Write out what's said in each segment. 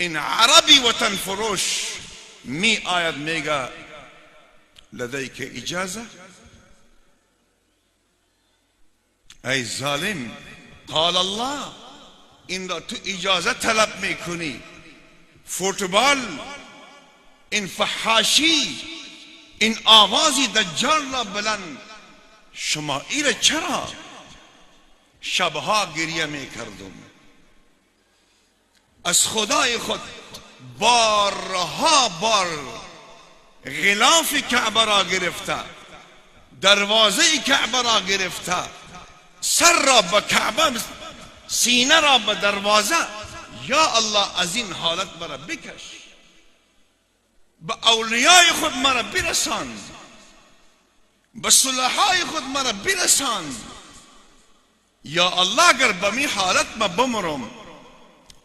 این عربی وطن فروش می آید میگه لدیک اجازه؟ ای ظالم، قال الله این را تو اجازه طلب میکنی؟ فوتبال، این فحاشی، این آوازی دجال را بلند، شما ایره چرا؟ شبها گریه میکردم، از خدای خود بارها بار غلاف کعبه را گرفته، دروازه کعبه را گرفته، سر را به کعبه، سینه را به دروازه. یا الله از این حالت مرا بکش، به اولیای خود مرا برسان، به صلحای خود مرا برسان. یا الله اگر به می حالت ما بمرم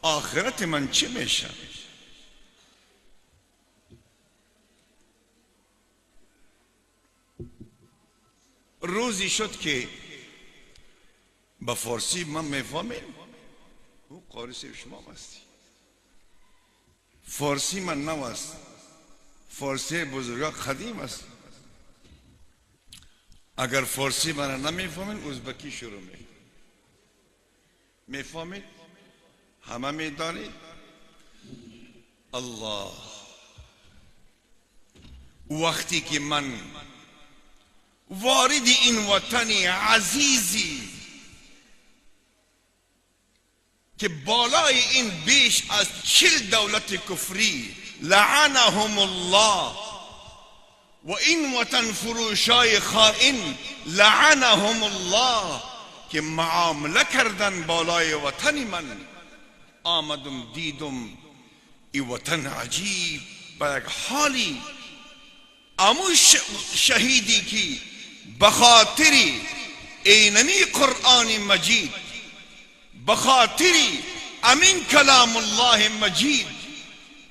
آخرت من چه میشه؟ روزی شد که به فارسی من میفهمیم، او قاری صاحب شما هستی، فارسی من نو است، فارسی بزرگا قدیم است. اگر فارسی من نمیفهمین ازبکی شروع میفهمید؟ همه میدانید؟ الله، وقتی که من وارد این وطن عزیزی که بالای این بیش از 40 دولت کفری لعنهم الله و این وطن فروشای خائن لعنهم الله که معامله کردن بالای وطن من، آمدم دیدم این وطن عجیب به یک حالی. امو شهیدی که بخاطری اینمی قرآن مجید، بخاطری امین کلام الله مجید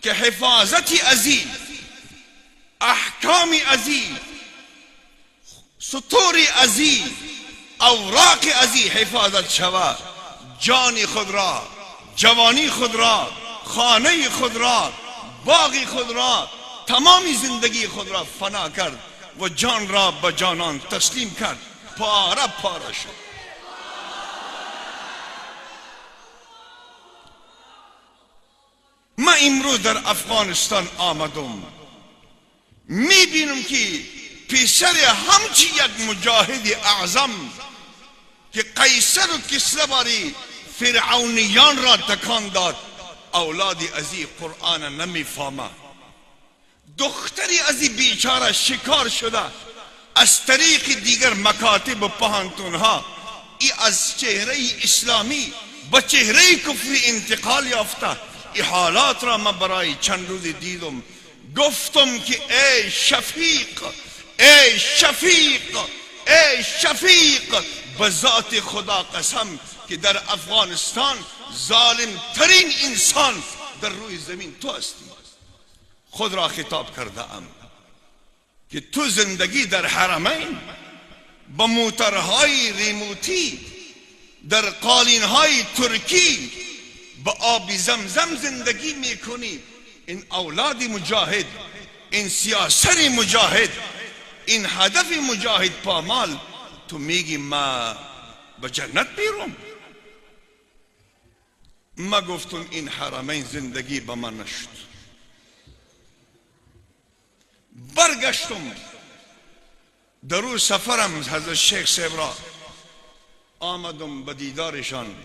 که حفاظتی ازی، احکامی ازی، سطوری ازی، اوراق ازی حفاظت شود، جان خود را، جوانی خود را، خانه خود را، باغی خود را، تمامی زندگی خود را فنا کرد و جان را به جانان تسلیم کرد، پاره پاره شد. من امروز در افغانستان آمدم، میبینم که پیشر همچی یک مجاهد اعظم که قیصر و کسرا باری فرعونیان را تکان داد، اولادی ازی قرآن نمیفهمه، دختری ازی بیچاره شکار شده، از طریق دیگر مکاتب و پهانتونها ای از چهره اسلامی به چهره کفری انتقال یافته. ای حالات را من برای چند روز دیدم، گفتم که ای شفیق، ای شفیق، ای شفیق، به ذات خدا قسم که در افغانستان ظالم ترین انسان در روی زمین تو هستی. خود را خطاب کرده ام که تو زندگی در حرمین با موترهای ریموتی در قالینهای ترکی با آب زمزم زندگی میکنی. این اولاد مجاهد، این سیاست مجاهد، این هدف مجاهد پامال، تو میگی ما به جنت بیرم؟ ما گفتم این حرمین زندگی به من نشد. برگشتم در او سفرم حضرت شیخ صاحب را آمدم به دیدارشان.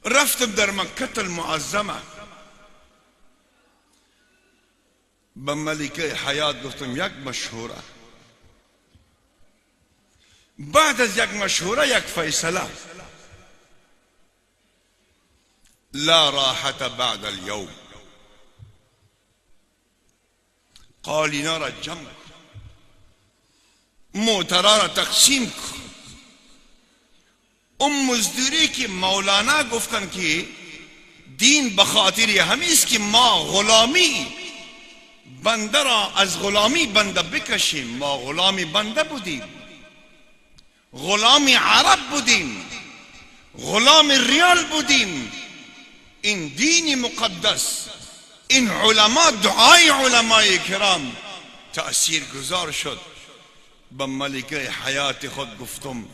رفتم در مکه المعظمه به ملکه حیات گفتم یک مشهوره، بعد از یک مشهوره یک فیصله، لا راحت بعد اليوم. قالینا را جمع کن، موترا را تقسیم کن. اون مزدوری که مولانا گفتن که دین بخاطر همیست که ما غلامی بنده را از غلامی بنده بکشیم. ما غلامی بنده بودیم، غلامی عرب بودیم، غلام ریال بودیم. این دین مقدس، این علما، دعای علمای کرام تأثیر گذار شد. به ملکه حیات خود گفتم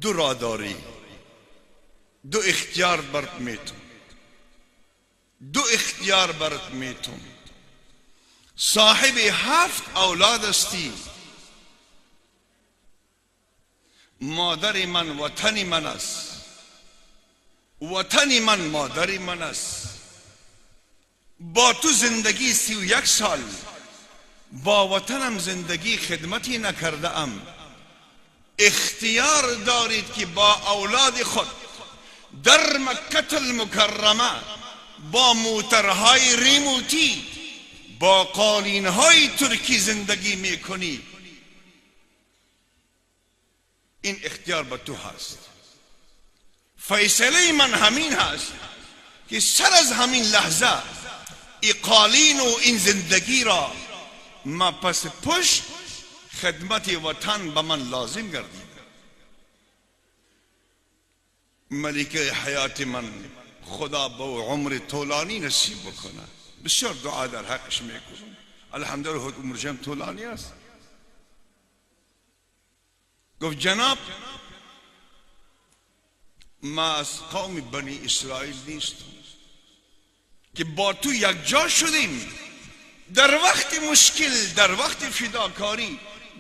دو راه داری، دو اختیار برات میتم، دو اختیار برات میتم. صاحب 7 اولاد استی. مادر من وطن من است، وطن من مادر من است. با تو زندگی 31 سال با وطنم زندگی خدمتی نکرده ام. اختیار دارید که با اولاد خود در مکه المکرمه با موترهای ریموتی، با قالینهای ترکی زندگی میکنی. این اختیار به تو هست. فیصله من همین هست که سر از همین لحظه این قالین و این زندگی را ما پس پشت خدمت وطن به من لازم گردید. ملکه حیات من خدا به عمر طولانی نصیب بکنه. بسیار دعا در حقش میکنم. الحمدلله عمر جم طولانی است. گفت جناب ما از قوم بنی اسرائیل نیستم که با تو یک جا شدیم در وقت مشکل، در وقت فداکاری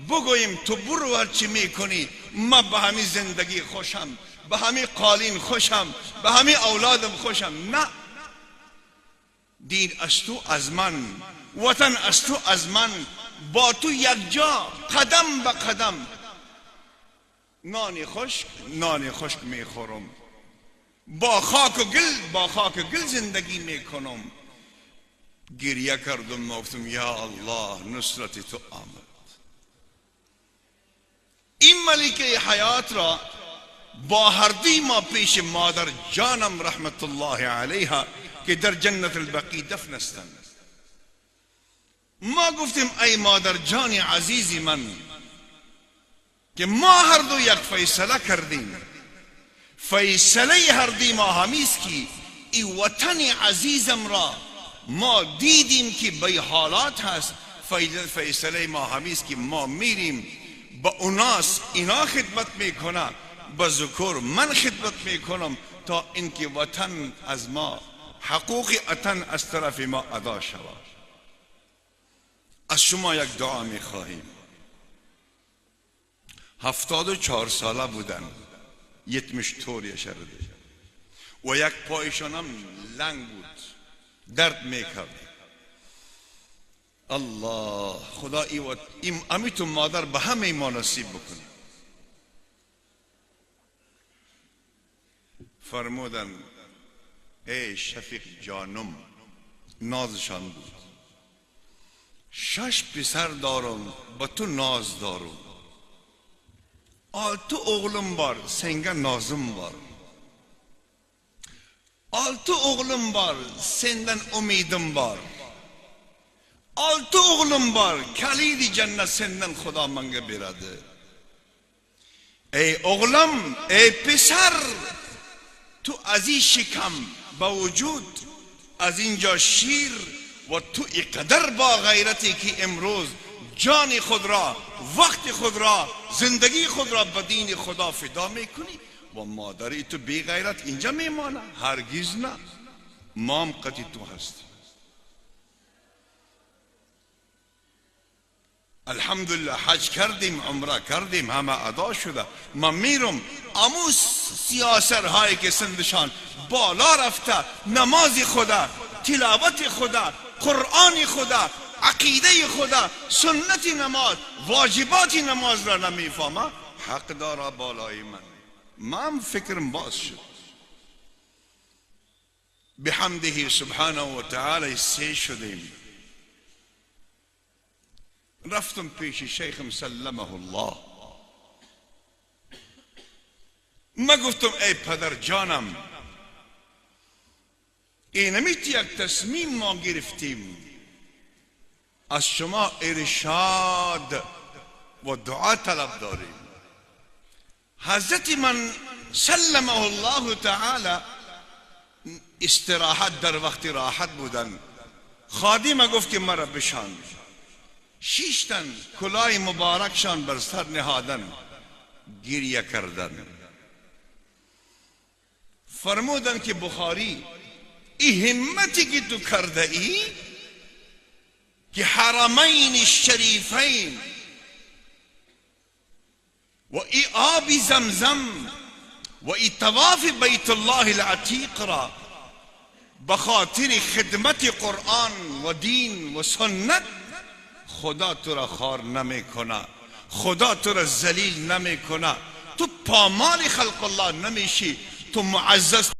بگوییم تو برو هرچی میکنی، ما به همین زندگی خوشم، به همین قالین خوشم، به همین اولادم خوشم. نه، دین از تو از من، وطن از تو از من، با تو یک جا قدم به قدم نان خشک میخورم، با خاک و گل زندگی میکنم. گریه کردم و گفتم یا الله نصرت تو آمد. این ملکه حیات را با هر دوی ما پیش مادر جانم رحمت الله علیها که در جنت البقیع دفن هستند. ما گفتیم ای مادر جان عزیزی من که ما هر دو یک فیصله کردیم. فیصله هر دوی ما همیست که این وطن عزیزم را ما دیدیم که به حالات هست. فیصله ما همیست که ما میریم با اوناس اینا خدمت میکنه، با ذکر من خدمت میکنم تا اینکه وطن از ما حقوق وطن از طرف ما ادا شود. از شما یک دعا میخواهیم. 74 ساله بودن، یتمش طوری شرده و یک پایشانم لنگ بود، درد میکرد. الله خدا امیتون مادر به همه ما نصیب بکنه. فرمودن ای شفیق جانم، نازشان بود، 6 پسر دارم با تو ناز دارم. آلتو oğlum var, senge nazım var. 6 oğlum var, senden umidim var. 6 oğlum var, kalidi cennet senden Xudo menga beradi. Ey oğlum, ey پسر، تو از این شکم با وجود از اینجا شیر و تو اقدر با غیرتی که امروز جان خود را، وقت خود را، زندگی خود را به دین خدا فدا میکنی و مادری تو بی غیرت اینجا میمانه؟ هرگز نه. ما هم قطعی تو هستیم. الحمدلله حج کردیم، عمره کردیم، همه ادا شده. من میرم امو سیاسرهایی که سندشان بالا رفته، نماز خدا، تلاوت خدا، قرآن خدا، عقیده خدا، سنت نماز، واجبات نماز را نمیفهمه، حق داره بالای من فکرم باز شد. بحمده سبحانه و تعالی 3 شدیم. رفتم پیش شیخم سلمه الله. ما گفتم ای پدر جانم، اینمیت یک تصمیم ما گرفتیم، از شما ارشاد و دعا طلب داریم. حضرت من سلمه الله تعالی استراحت در وقت راحت بودن. خادم گفت که مرا بشان. 6 تن کلاه مبارکشان بر سر نهادن، گریه کردن. فرمودن که بخاری این همتی که تو کرده ای که حرمین شریفین و ای آب زمزم و ای طواف بیت الله العتیق را بخاطر خدمت قرآن و دین و سنت خدا تو را خوار نمی کنه، خدا تو را ذلیل نمی کنه، تو پامال خلق الله نمیشی، تو معزز